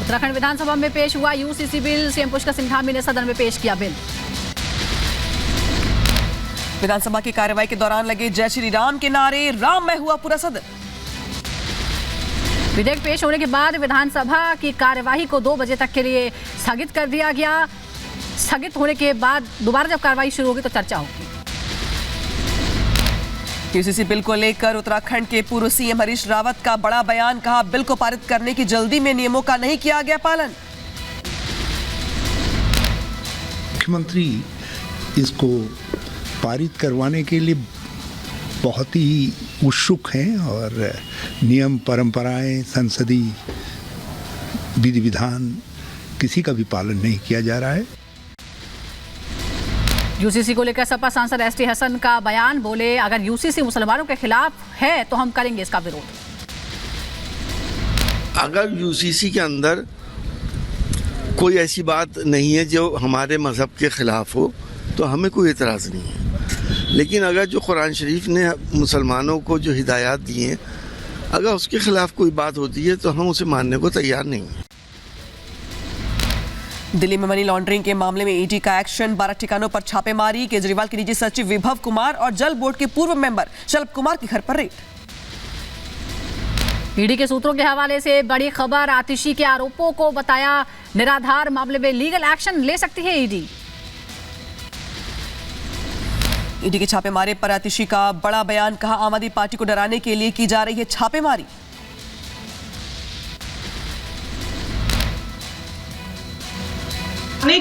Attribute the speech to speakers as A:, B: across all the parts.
A: उत्तराखंड विधानसभा में पेश हुआ UCC bill. CM Pushkar Singh Dhami ने सदन में पेश किया बिल।
B: विधानसभा की कार्यवाही के दौरान लगे जय श्री राम के नारे, राम में हुआ पूरा सदन।
A: विधेयक पेश होने के बाद विधानसभा की कार्यवाही को 2 बजे तक के लिए स्थगित कर दिया गया। स्थगित होने के बाद दोबारा जब कार्यवाही शुरू होगी तो चर्चा होगी।
B: यूसीसी बिल को लेकर उत्तराखंड के पूर्व सीएम हरीश रावत का बड़ा बयान। कहा, बिल को पारित करने की जल्दी में नियमों का नहीं किया गया पालन।
C: मुख्यमंत्री इसको पारित करवाने के लिए बहुत ही उत्सुक हैं और नियम परंपराएं, संसदीय विधि विधान किसी का भी पालन नहीं किया जा रहा है।
A: यूसीसी को लेकर सपा सांसद एसटी हसन का बयान। बोले, अगर यूसीसी मुसलमानों के खिलाफ है तो हम करेंगे इसका विरोध।
D: अगर यूसीसी के अंदर कोई ऐसी बात नहीं है जो हमारे मजहब के खिलाफ हो तो हमें कोई एतराज़ नहीं है, लेकिन अगर जो कुरान शरीफ ने मुसलमानों को जो हिदायत दी हैं, अगर उसके खिलाफ कोई बात होती है तो हम उसे मानने को तैयार नहीं हैं।
B: दिल्ली में मनी लॉन्ड्रिंग के मामले में ईडी का एक्शन। 12 ठिकानों पर छापेमारी। केजरीवाल के निजी सचिव विभव कुमार और जल बोर्ड के पूर्व मेंबर शलभ कुमार के घर पर रेड।
A: ईडी के सूत्रों के हवाले से बड़ी खबर। आतिशी के आरोपों को बताया निराधार। मामले में लीगल एक्शन ले सकती है ईडी।
B: ईडी के छापेमारी पर आतिशी का बड़ा बयान। कहा, आम आदमी पार्टी को डराने के लिए की जा रही है छापेमारी।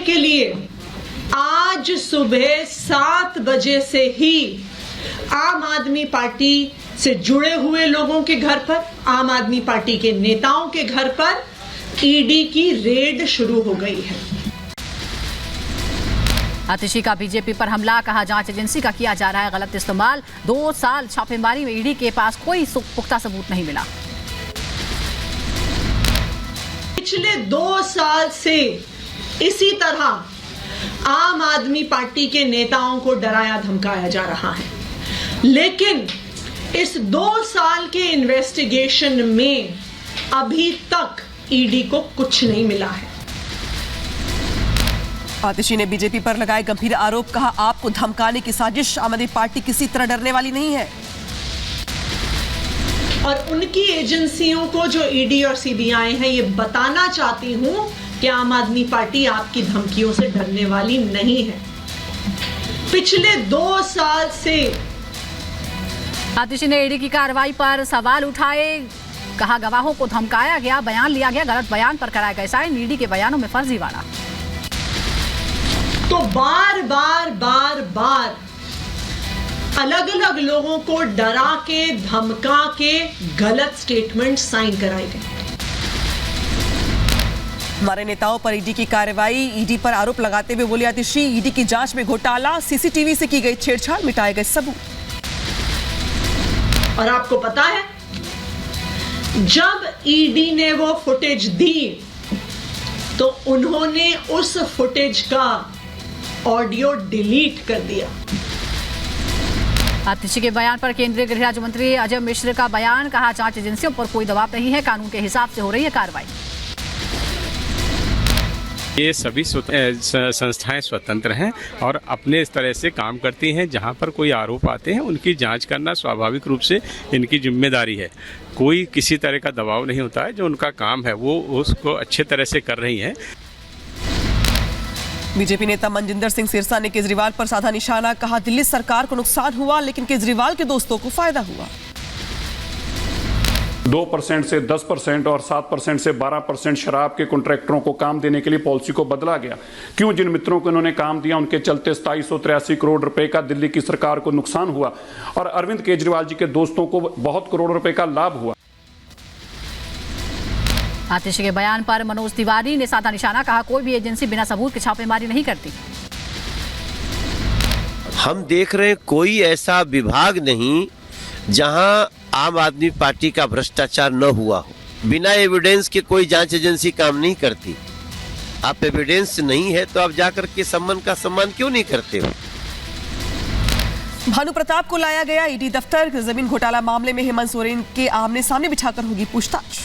E: के लिए आज सुबह 7 बजे से ही आम आदमी पार्टी से जुड़े हुए लोगों के घर पर, आम आदमी पार्टी के नेताओं के घर पर ईडी की रेड शुरू हो गई है।
A: आतिशी का बीजेपी पर हमला। कहा, जांच एजेंसी का किया जा रहा है गलत इस्तेमाल। 2 साल छापेमारी में ईडी के पास कोई पुख्ता सबूत नहीं मिला।
E: पिछले 2 साल से इसी तरह आम आदमी पार्टी के नेताओं को डराया धमकाया जा रहा है, लेकिन इस 2 साल के इन्वेस्टिगेशन में अभी तक ईडी को कुछ नहीं मिला है।
B: आतिशी ने बीजेपी पर लगाए गंभीर आरोप। कहा, आपको धमकाने की साजिश। आम आदमी पार्टी किसी तरह डरने वाली नहीं है।
E: और उनकी एजेंसियों को जो ईडी और सीबीआई हैं, ये बताना चाहती हूं कि आम आदमी पार्टी आपकी धमकियों से डरने वाली नहीं है। पिछले 2 साल से
A: आतिशी ने ईडी की कार्रवाई पर सवाल उठाए। कहा, गवाहों को धमकाया गया, बयान लिया गया, गलत बयान पर कराया गया साइन। ईडी के बयानों में फर्जीवाड़ा।
E: तो बार बार अलग अलग लोगों को डरा के, धमका के गलत स्टेटमेंट साइन कराए गए।
B: हमारे नेताओं पर ईडी की कार्रवाई। ईडी पर आरोप लगाते हुए बोली आतिशी, ईडी की जांच में घोटाला, सीसीटीवी से की गई छेड़छाड़, मिटाए गए सबूत।
E: और आपको पता है, जब ईडी ने वो फुटेज दी तो उन्होंने उस फुटेज का ऑडियो डिलीट कर दिया।
A: आतिशी के बयान पर केंद्रीय गृह राज्य मंत्री अजय मिश्र का बयान। कहा, जांच एजेंसियों पर कोई दबाव नहीं है, कानून के हिसाब से हो रही है कार्रवाई।
F: ये सभी संस्थाएं स्वतंत्र हैं और अपने इस तरह से काम करती हैं। जहां पर कोई आरोप आते हैं उनकी जांच करना स्वाभाविक रूप से इनकी जिम्मेदारी है। कोई किसी तरह का दबाव नहीं होता है। जो उनका काम है वो उसको अच्छे तरह से कर रही हैं।
B: बीजेपी नेता मनजिंदर सिंह सिरसा ने केजरीवाल पर साधा निशाना। कहा, दिल्ली सरकार को नुकसान हुआ लेकिन केजरीवाल के दोस्तों को फायदा हुआ।
G: 2% से 10% और 7% से 12% शराब के कॉन्ट्रैक्टरों को काम देने के लिए पॉलिसी को बदला गया। क्यों? जिन मित्रों को इन्होंने काम दिया उनके चलते 2783 करोड़ रुपए का दिल्ली की सरकार को नुकसान हुआ और अरविंद केजरीवाल जी के दोस्तों को बहुत करोड़ रुपए का लाभ हुआ।
A: आतिशी के बयान पर मनोज तिवारी ने साधा निशाना। कहा, कोई भी एजेंसी बिना सबूत के छापेमारी नहीं करती।
H: हम देख रहे हैं कोई ऐसा विभाग नहीं जहां आम आदमी पार्टी का भ्रष्टाचार न हुआ हो। बिना एविडेंस के कोई जांच एजेंसी काम नहीं करती। आप एविडेंस नहीं है तो आप जाकर के सम्मान का सम्मान क्यों नहीं करते हो?
B: भानु प्रताप को लाया गया ईडी दफ्तर। जमीन घोटाला मामले में हेमंत सोरेन के आमने सामने बिठाकर होगी पूछताछ।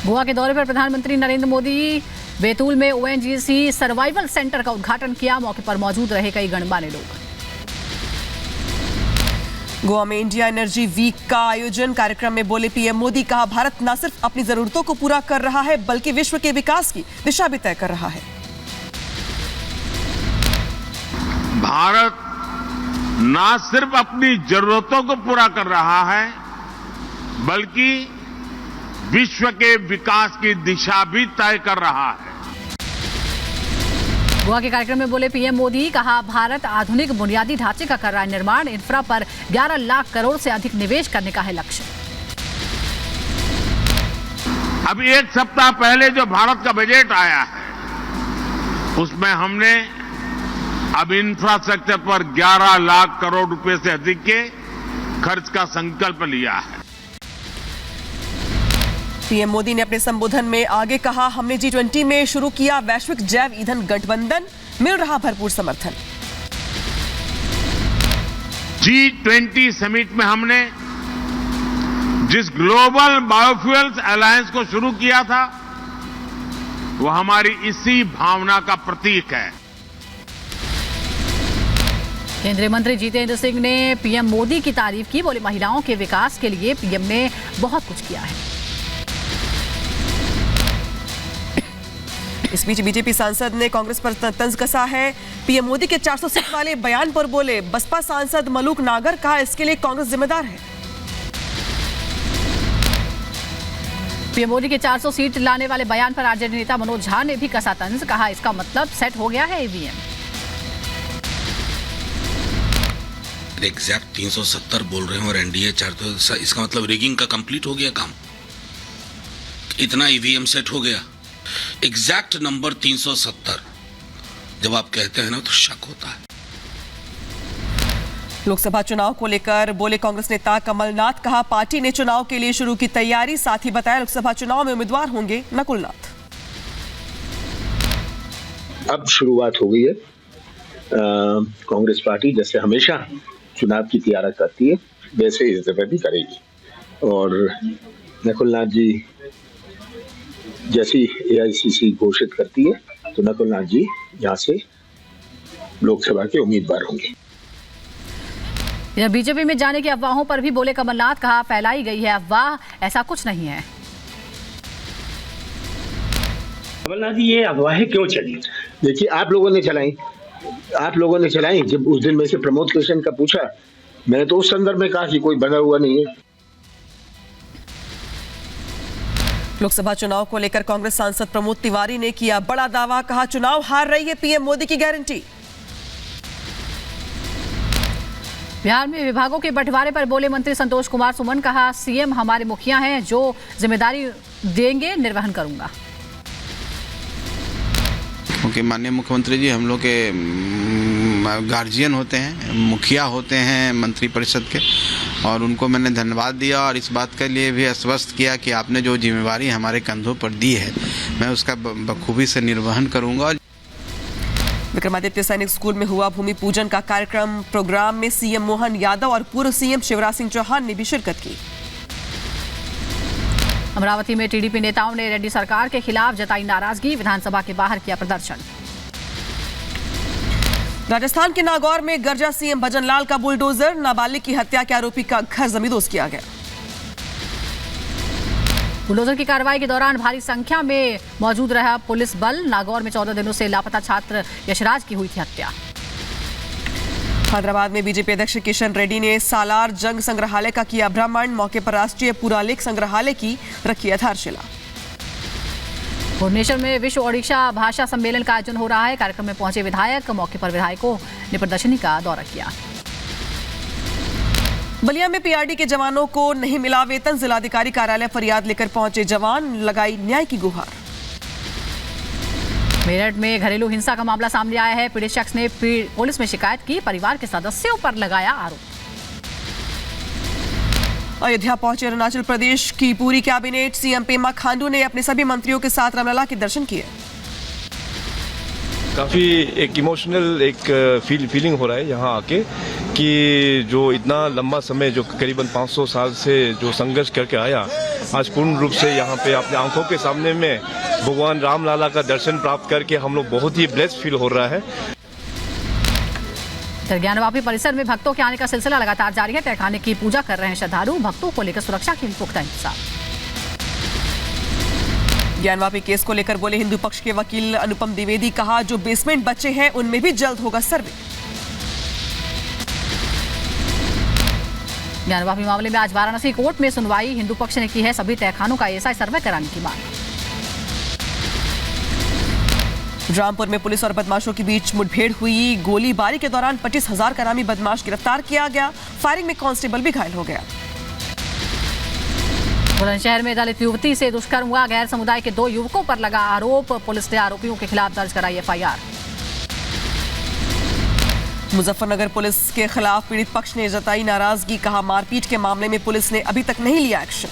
A: गोवा के दौरे पर प्रधानमंत्री नरेंद्र मोदी बैतूल में ओएनजीसी सर्वाइवल सेंटर का उद्घाटन किया। मौके पर मौजूद रहे कई गणमान्य लोग।
B: गोवा में इंडिया एनर्जी वीक का आयोजन, कार्यक्रम में बोले पीएम मोदी, कहा भारत न सिर्फ अपनी जरूरतों को पूरा कर रहा है बल्कि विश्व के विकास की दिशा भी तय कर रहा है।
I: भारत न सिर्फ अपनी जरूरतों को पूरा कर रहा है बल्कि विश्व के विकास की दिशा भी तय कर रहा है।
A: गोवा के कार्यक्रम में बोले पीएम मोदी, कहा भारत आधुनिक बुनियादी ढांचे का कर रहा है निर्माण। इंफ्रा पर 11 लाख करोड़ से अधिक निवेश करने का है लक्ष्य।
I: अभी एक सप्ताह पहले जो भारत का बजट आया है उसमें हमने अब इंफ्रास्ट्रक्चर पर 11 लाख करोड़ रुपए से अधिक के खर्च का संकल्प लिया है।
B: पीएम मोदी ने अपने संबोधन में आगे कहा, हमने G20 में शुरू किया वैश्विक जैव ईंधन गठबंधन, मिल रहा भरपूर समर्थन।
I: G20 समिट में हमने जिस ग्लोबल बायोफ्यूल्स अलायंस को शुरू किया था वो हमारी इसी भावना का प्रतीक है।
A: केंद्रीय मंत्री जितेंद्र सिंह ने पीएम मोदी की तारीफ की। बोले महिलाओं के विकास के लिए पीएम ने बहुत कुछ किया है।
B: इस बीच बीजेपी सांसद ने कांग्रेस पर तंज कसा है। पीएम मोदी के 400 सीट वाले बयान पर बोले बसपा सांसद मलूक नागर, कहा इसके लिए कांग्रेस जिम्मेदार है।
A: पीएम मोदी के 400 सीट लाने वाले बयान पर आरजेडी नेता मनोज झा ने भी कसा तंज, कहा इसका मतलब सेट हो गया है ईवीएम।
J: एग्जैक्ट 370 बोल रहे हैं और एनडीए 400, इसका मतलब रिगिंग का कंप्लीट हो गया काम, इतना ईवीएम सेट हो गया। एग्जैक्ट नंबर 370 जब आप कहते हैं ना तो शक होता है।
B: लोकसभा चुनाव को लेकर बोले कांग्रेस नेता कमलनाथ, कहा पार्टी ने चुनाव के लिए शुरू की तैयारी, साथ ही बताया लोकसभा चुनाव में उम्मीदवार होंगे नकुलनाथ।
K: अब शुरुआत हो गई है। कांग्रेस पार्टी जैसे हमेशा चुनाव की तैयारी करती है वैसे इस दफे भी करेगी और नकुलनाथ जी जैसी एआईसीसी घोषित करती है तो नकुलनाथ जी यहाँ से लोकसभा के उम्मीदवार होंगे।
A: बीजेपी में जाने की अफवाहों पर भी बोले कमलनाथ, कहा फैलाई गई है अफवाह, ऐसा कुछ नहीं है।
K: कमलनाथ जी ये अफवाहें क्यों चली? देखिए आप लोगों ने चलाई। जब उस दिन में से प्रमोद कृष्ण का पूछा, मैंने तो उस संदर्भ में कहा कि कोई बना हुआ नहीं है।
B: लोकसभा चुनाव को लेकर कांग्रेस सांसद प्रमोद तिवारी ने किया बड़ा दावा, कहा चुनाव हार रही है पीएम मोदी की गारंटी।
A: बिहार में विभागों के बंटवारे पर बोले मंत्री संतोष कुमार सुमन, कहा सीएम हमारे मुखिया हैं, जो जिम्मेदारी देंगे निर्वहन करूंगा।
L: क्योंकि माननीय मुख्यमंत्री जी हम लोग के गार्जियन होते हैं, मुखिया होते हैं मंत्री परिषद के, और उनको मैंने धन्यवाद दिया और इस बात के लिए भी आश्वस्त किया कि आपने जो जिम्मेवारी हमारे कंधों पर दी है मैं उसका बखूबी से निर्वहन करूंगा।
B: विक्रमादित्य सैनिक स्कूल में हुआ भूमि पूजन का कार्यक्रम, प्रोग्राम में सीएम मोहन यादव और पूर्व सीएम शिवराज सिंह चौहान ने भी शिरकत की।
A: अमरावती में टीडीपी नेताओं ने रेड्डी सरकार के खिलाफ जताई नाराजगी, विधानसभा के बाहर किया प्रदर्शन।
B: राजस्थान के नागौर में गर्जा सीएम भजनलाल का बुलडोजर, नाबालिग की हत्या के आरोपी का घर जमींदोज किया गया।
A: बुलडोजर की कार्रवाई के दौरान भारी संख्या में मौजूद रहा पुलिस बल। नागौर में 14 दिनों से लापता छात्र यशराज की हुई थी हत्या।
B: हैदराबाद में बीजेपी अध्यक्ष किशन रेड्डी ने सालार जंग संग्रहालय का किया भ्रमण, मौके पर राष्ट्रीय पुरालेख संग्रहालय की रखी आधारशिला।
A: भुवनेश्वर में विश्व ओडिशा भाषा सम्मेलन का आयोजन हो रहा है। कार्यक्रम में पहुंचे विधायक, मौके पर विधायकों ने प्रदर्शनी का दौरा किया।
B: बलिया में पीआरडी के जवानों को नहीं मिला वेतन, जिलाधिकारी कार्यालय फरियाद लेकर पहुंचे जवान, लगाई न्याय की गुहार।
A: मेरठ में घरेलू हिंसा का मामला सामने आया है। पीड़ित शख्स ने पुलिस में शिकायत की, परिवार के सदस्यों पर लगाया आरोप।
B: अयोध्या पहुंचे अरुणाचल प्रदेश की पूरी कैबिनेट, सीएम पेमा खांडू ने अपने सभी मंत्रियों के साथ रामलला के दर्शन किए।
M: काफ़ी एक इमोशनल एक फीलिंग हो रहा है यहाँ आके कि जो इतना लंबा समय जो करीबन 500 साल से जो संघर्ष करके आया, आज पूर्ण रूप से यहाँ पे अपने आंखों के सामने में भगवान राम लाला का दर्शन प्राप्त करके हम लोग बहुत ही ब्लेस्ड फील हो रहा है।
A: ज्ञानवापी परिसर में भक्तों के आने का सिलसिला लगातार जारी है। तहखाने की पूजा कर रहे हैं श्रद्धालु। भक्तों को लेकर सुरक्षा के भी पुख्ता इंतजाम।
B: ज्ञानवापी केस को लेकर बोले हिंदू पक्ष के वकील अनुपम द्विवेदी, कहा जो बेसमेंट बचे हैं उनमें भी जल्द होगा सर्वे।
A: ज्ञानवापी मामले में आज वाराणसी कोर्ट में सुनवाई। हिंदू पक्ष ने की है सभी तहखानों का एएसआई सर्वे कराने की मांग।
B: रामपुर में पुलिस और बदमाशों के बीच मुठभेड़ हुई। गोलीबारी के दौरान 25,000 का नामी बदमाश गिरफ्तार किया गया। फायरिंग में कांस्टेबल भी घायल हो गया।
A: बुलंदशहर में दलित युवती से दुष्कर्म हुआ। गैर समुदाय के 2 युवकों पर लगा आरोप। पुलिस ने आरोपियों के खिलाफ दर्ज कराई एफआईआर।
B: मुजफ्फरनगर पुलिस के खिलाफ पीड़ित पक्ष ने जताई नाराजगी। कहा मारपीट के मामले में पुलिस ने अभी तक नहीं लिया एक्शन।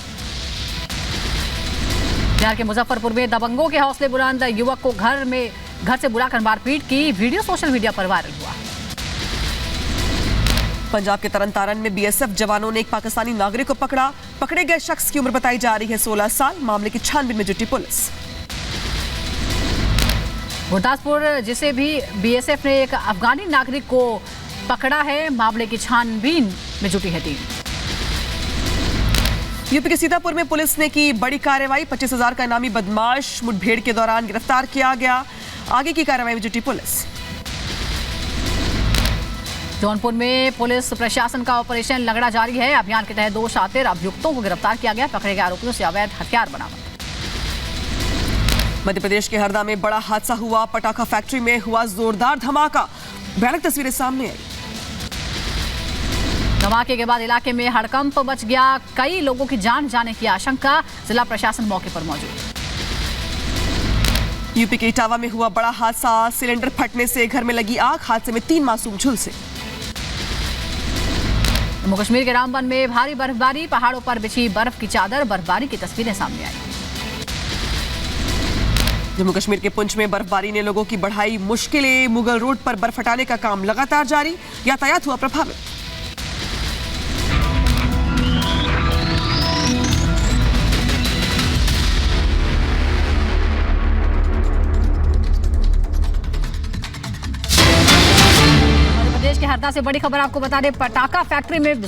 A: बिहार के मुजफ्फरपुर में दबंगों के हौसले बुलंद। युवक को घर से बुलाकर मारपीट की। वीडियो सोशल मीडिया पर वायरल हुआ।
B: पंजाब के तरनतारन में बीएसएफ जवानों ने एक पाकिस्तानी नागरिक को पकड़ा। पकड़े गए शख्स की उम्र बताई जा रही है 16 साल। मामले की छानबीन में जुटी पुलिस।
A: गुरदासपुर जिसे भी बीएसएफ ने एक अफगानी नागरिक को पकड़ा है। मामले की छानबीन में जुटी है टीम।
B: यूपी के सीतापुर में पुलिस ने की बड़ी कार्रवाई। 25,000 का नामी बदमाश मुठभेड़ के दौरान गिरफ्तार किया गया। आगे की कार्रवाई में जुटी पुलिस।
A: जौनपुर में पुलिस प्रशासन का ऑपरेशन लगड़ा जारी है। अभियान के तहत 2 शातिर अभियुक्तों को गिरफ्तार किया गया। पकड़े गए आरोपियों से अवैध हथियार बरामद। मध्य प्रदेश के हरदा में बड़ा हादसा हुआ। पटाखा फैक्ट्री में हुआ जोरदार धमाका। भयानक तस्वीरें सामने आई। धमाके के बाद इलाके में हड़कंप मच गया। कई लोगों की जान जाने की आशंका। जिला प्रशासन मौके पर मौजूद। यूपी के इटावा में हुआ बड़ा हादसा। सिलेंडर फटने से घर में लगी आग। हादसे में 3 मासूम झुलसे। जम्मू कश्मीर के रामबन में भारी बर्फबारी। पहाड़ों पर बिछी बर्फ की चादर। बर्फबारी की तस्वीरें सामने आई। जम्मू कश्मीर के पुंछ में बर्फबारी ने लोगों की बढ़ाई मुश्किलें। मुगल रोड पर बर्फ हटाने का काम लगातार जारी। यातायात हुआ प्रभावित। मध्य प्रदेश के हरदा से बड़ी खबर आपको बता दें। पटाखा फैक्ट्री में